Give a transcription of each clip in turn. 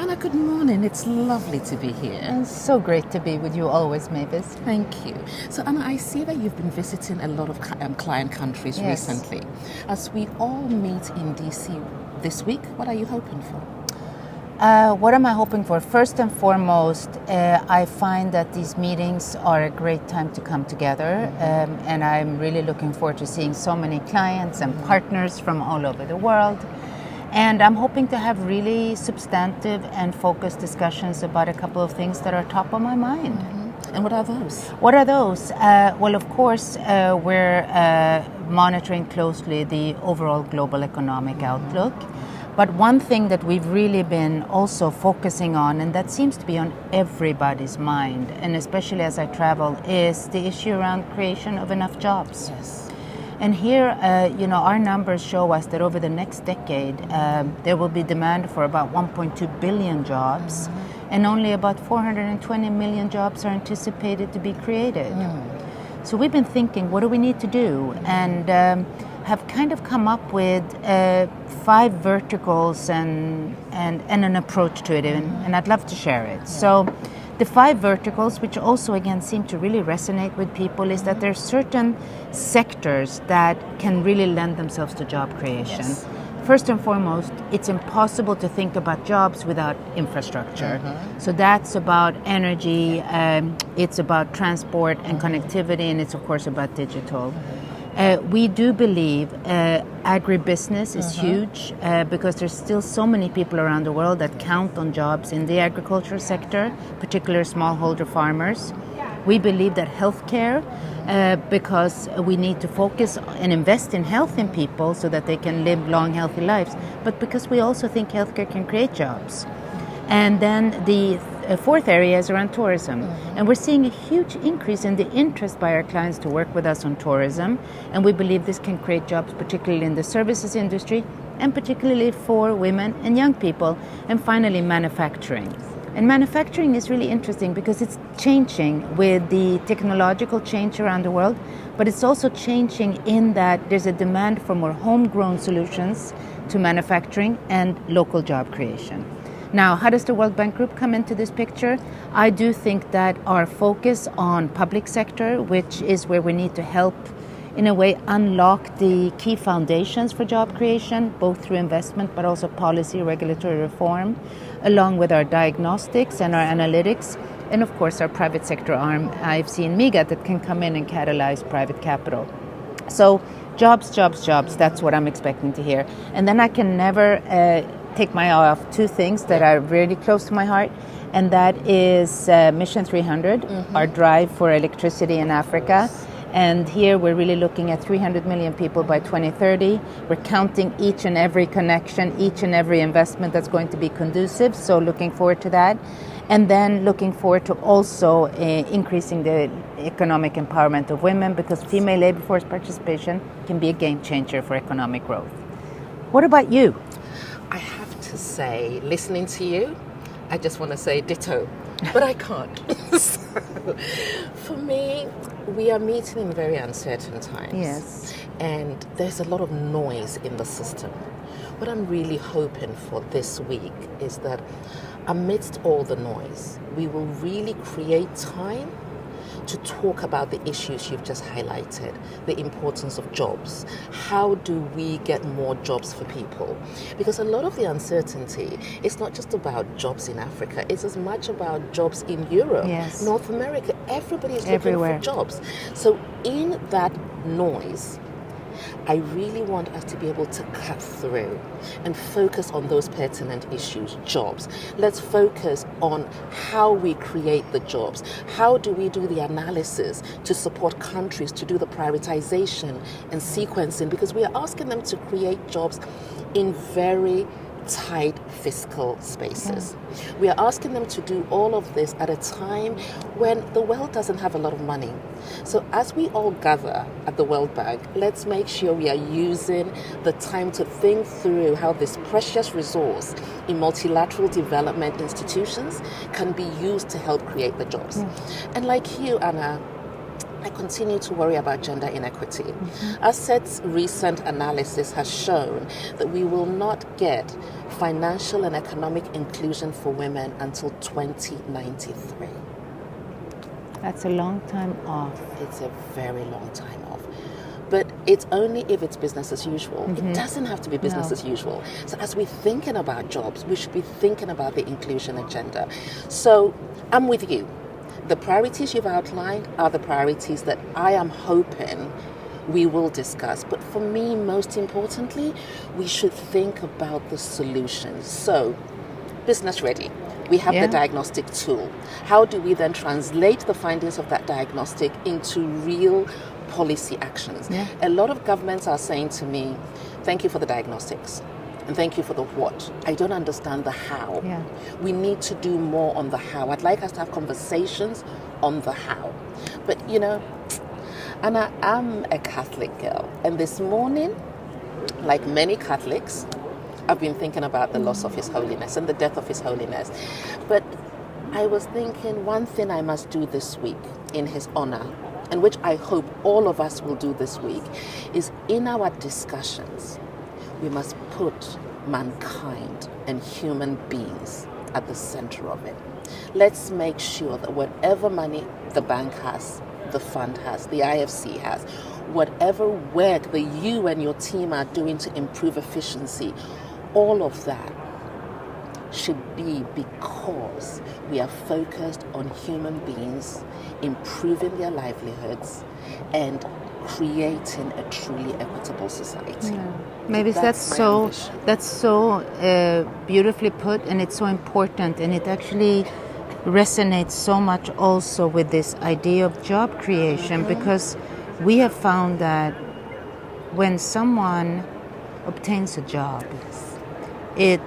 Anna, good morning. It's lovely to be here. And so great to be with you always, Mavis. Thank you. So, Anna, I see that you've been visiting a lot of client countries recently. As we all meet in DC this week, what are you hoping for? What am I hoping for? First and foremost, I find that these meetings are a great time to come together, and I'm really looking forward to seeing so many clients and partners from all over the world. And I'm hoping to have really substantive and focused discussions about a couple of things that are top of my mind. And what are those? What are those? Well, of course, we're monitoring closely the overall global economic outlook. But one thing that we've really been also focusing on, and that seems to be on everybody's mind, and especially as I travel, is the issue around creation of enough jobs. Yes. And here, our numbers show us that over the next decade, there will be demand for about 1.2 billion jobs, and only about 420 million jobs are anticipated to be created. So we've been thinking, what do we need to do? And have kind of come up with 5 verticals and an approach to it, and I'd love to share it. So the 5 verticals, which also again seem to really resonate with people, is that there are certain sectors that can really lend themselves to job creation. Yes. First and foremost, it's impossible to think about jobs without infrastructure. So that's about energy, it's about transport and connectivity, and it's of course about digital. We do believe agribusiness is huge because there's still so many people around the world that count on jobs in the agricultural sector, particularly smallholder farmers. We believe that healthcare, because we need to focus and invest in health in people so that they can live long, healthy lives, but because we also think healthcare can create jobs. And then the 4th area is around tourism. And we're seeing a huge increase in the interest by our clients to work with us on tourism. And we believe this can create jobs, particularly in the services industry, and particularly for women and young people. And finally, manufacturing. And manufacturing is really interesting because it's changing with the technological change around the world, but it's also changing in that there's a demand for more homegrown solutions to manufacturing and local job creation. Now, how does the World Bank Group come into this picture? I do think that our focus on public sector, which is where we need to help, in a way, unlock the key foundations for job creation, both through investment but also policy, regulatory reform, along with our diagnostics and our analytics, and of course our private sector arm, IFC and MIGA, that can come in and catalyze private capital. So jobs, that's what I'm expecting to hear. And then I can never take my eye off 2 things that are really close to my heart, and that is Mission 300, our drive for electricity in Africa. And here we're really looking at 300 million people by 2030. We're counting each and every connection, each and every investment that's going to be conducive, so looking forward to that. And then looking forward to also increasing the economic empowerment of women, because female labor force participation can be a game changer for economic growth. What about you? I have to say, listening to you, I just want to say ditto, but I can't. So, for me, we are meeting in very uncertain times. Yes. And there's a lot of noise in the system. What I'm really hoping for this week is that amidst all the noise, we will really create time to talk about the issues you've just highlighted, the importance of jobs. How do we get more jobs for people? Because a lot of the uncertainty is not just about jobs in Africa, it's as much about jobs in Europe, Yes. North America. Everybody is looking Everywhere. for jobs. So in that noise, I really want us to be able to cut through and focus on those pertinent issues, jobs. Let's focus on how we create the jobs. How do we do the analysis to support countries to do the prioritization and sequencing? Because we are asking them to create jobs in very tight fiscal spaces. We are asking them to do all of this at a time when the world doesn't have a lot of money. So as we all gather at the World Bank, let's make sure we are using the time to think through how this precious resource in multilateral development institutions can be used to help create the jobs. And like you, Anna, I continue to worry about gender inequity. ACET's recent analysis has shown that we will not get financial and economic inclusion for women until 2093. That's a long time off. It's a very long time off. But it's only if it's business as usual. It doesn't have to be business as usual. So as we're thinking about jobs, we should be thinking about the inclusion agenda. So I'm with you. The priorities you've outlined are the priorities that I am hoping we will discuss. But for me, most importantly, we should think about the solutions. So, business ready. We have the diagnostic tool. How do we then translate the findings of that diagnostic into real policy actions? Yeah. A lot of governments are saying to me, thank you for the diagnostics. And thank you for the what. I don't understand the how. Yeah. We need to do more on the how. I'd like us to have conversations on the how. But, you know, Anna, I'm a Catholic girl. And this morning, like many Catholics, I've been thinking about the loss of His Holiness and the death of His Holiness. But I was thinking one thing I must do this week in His honor, and which I hope all of us will do this week, is in our discussions, we must put mankind and human beings at the center of it. Let's make sure that whatever money the bank has, the fund has, the IFC has, whatever work that you and your team are doing to improve efficiency, all of that should be because we are focused on human beings, improving their livelihoods, and creating a truly equitable society. Yeah. Maybe that's my so beautifully put, and it's so important, and it actually resonates so much also with this idea of job creation, because we have found that when someone obtains a job, it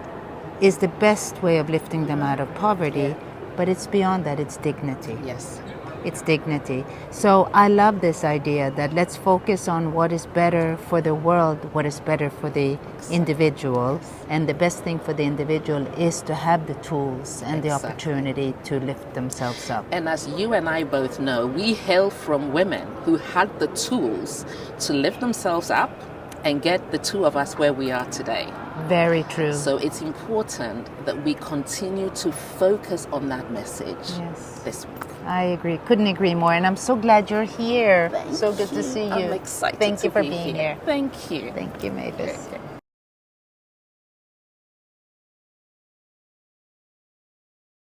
is the best way of lifting them out of poverty, but it's beyond that, it's dignity. Yes. It's dignity. So I love this idea that let's focus on what is better for the world, what is better for the individual, and the best thing for the individual is to have the tools and the opportunity to lift themselves up. And as you and I both know, we hail from women who had the tools to lift themselves up and get the two of us where we are today. Very true. So it's important that we continue to focus on that message this week. I agree. Couldn't agree more. And I'm so glad you're here. Thank so good you. to see you. I'm excited Thank to you for be being here. here. Thank you. Thank you, Mavis. Okay.